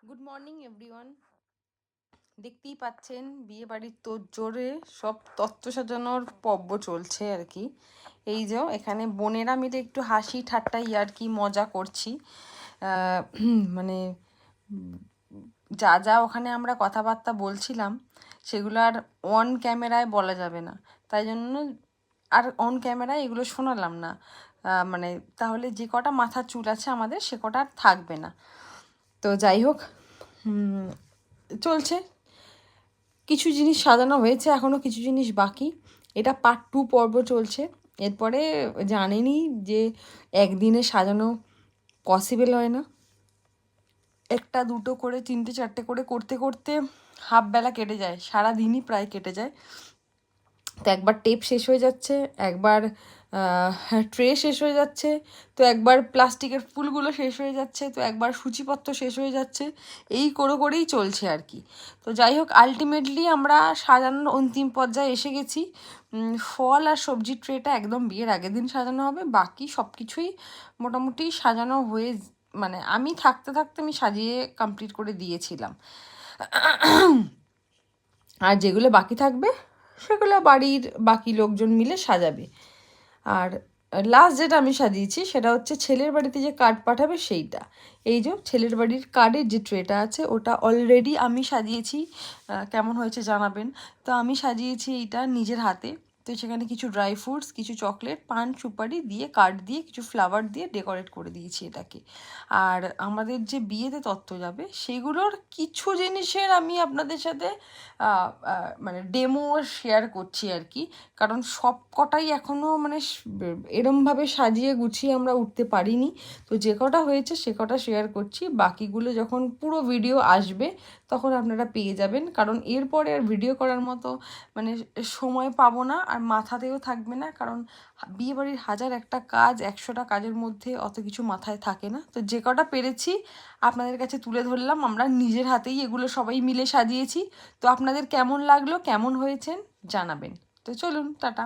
Good morning everyone. দেখতেই পাচ্ছেন বিয়ে বাড়ির তোড়জোড়ে সব তত্ত্ব সাজানোর পর্ব চলছে আর কি। এই যে এখানে বোনেরা মিলে একটু হাসি ঠাট্টা ইয়ার্কি মজা করছি। মানে যা যা ওখানে আমরা কথাবার্তা বলছিলাম সেগুলো আর অন ক্যামেরায় বলা যাবে না, তাই জন্য আর অন ক্যামেরায় এগুলো শোনালাম না। মানে তাহলে যে কটা মাথার চুল আছে আমাদের সে কটা আর থাকবে না। তো যাই হোক, চলছে। কিছু জিনিস সাজানো হয়েছে, এখনও কিছু জিনিস বাকি। এটা পার্ট 2 পর্ব চলছে। এরপরে জানেনই যে একদিনে সাজানো পসিবল হয় না, একটা দুটো করে তিনটে চারটে করে করতে করতে হাফ বেলা কেটে যায়, সারা দিনই প্রায় কেটে যায়। তো একবার টেপ শেষ হয়ে যাচ্ছে, একবার ট্রে শেষ হয়ে যাচ্ছে, তো একবার প্লাস্টিকের ফুলগুলো শেষ হয়ে যাচ্ছে, তো একবার সূচিপত্র শেষ হয়ে যাচ্ছে। এই করেই চলছে আর কি। তো যাই হোক, আলটিমেটলি আমরা সাজানোর অন্তিম পর্যায়ে এসে গেছি। ফল আর সবজির ট্রেটা একদম বিয়ের আগের দিন সাজানো হবে, বাকি সব কিছুই মোটামুটি সাজানো হয়ে, মানে আমি থাকতে থাকতে আমি সাজিয়ে কমপ্লিট করে দিয়েছিলাম। আর যেগুলো বাকি থাকবে সেগুলো বাড়ির বাকি লোকজন মিলে সাজাবে। আর লাস্ট যেটা আমি সাজিয়েছি সেটা হচ্ছে ছেলের বাড়িতে যে কার্ড পাঠাবে সেইটা। এই যে ছেলের বাড়ির কার্ডের যে ট্রেটা আছে ওটা অলরেডি আমি সাজিয়েছি। কেমন হয়েছে জানাবেন। তো আমি সাজিয়েছি এইটা নিজের হাতে। তো সেখানে কিছু ড্রাই ফ্রুটস, কিছু চকলেট, পান সুপারি দিয়ে, কার্ড দিয়ে, কিছু ফ্লাওয়ার দিয়ে ডেকোরেট করে দিয়েছি এটাকে। আর আমাদের যে বিয়েতে তত্ত্ব যাবে সেগুলোর কিছু জিনিসের আমি আপনাদের সাথে মানে ডেমো শেয়ার করছি আর কি। কারণ সব কটাই এখনও মানে এরমভাবে সাজিয়ে গুছিয়ে আমরা উঠতে পারিনি। তো যে কটা হয়েছে সে কটা শেয়ার করছি, বাকিগুলো যখন পুরো ভিডিও আসবে তখন আপনারা পেয়ে যাবেন। কারণ এরপরে আর ভিডিও করার মতো মানে সময় পাবো না, আর মাথাতেও থাকবে না। কারণ বিয়েবাড়ির হাজার একটা কাজ, 100টা কাজের মধ্যে অত কিছু মাথায় থাকে না। তো যে কটা পেরেছি আপনাদের কাছে তুলে ধরলাম। আমরা নিজের হাতেই এগুলো সবাই মিলে সাজিয়েছি। তো আপনাদের কেমন লাগলো, কেমন হয়েছেন জানাবেন। তো চলুন, টাটা।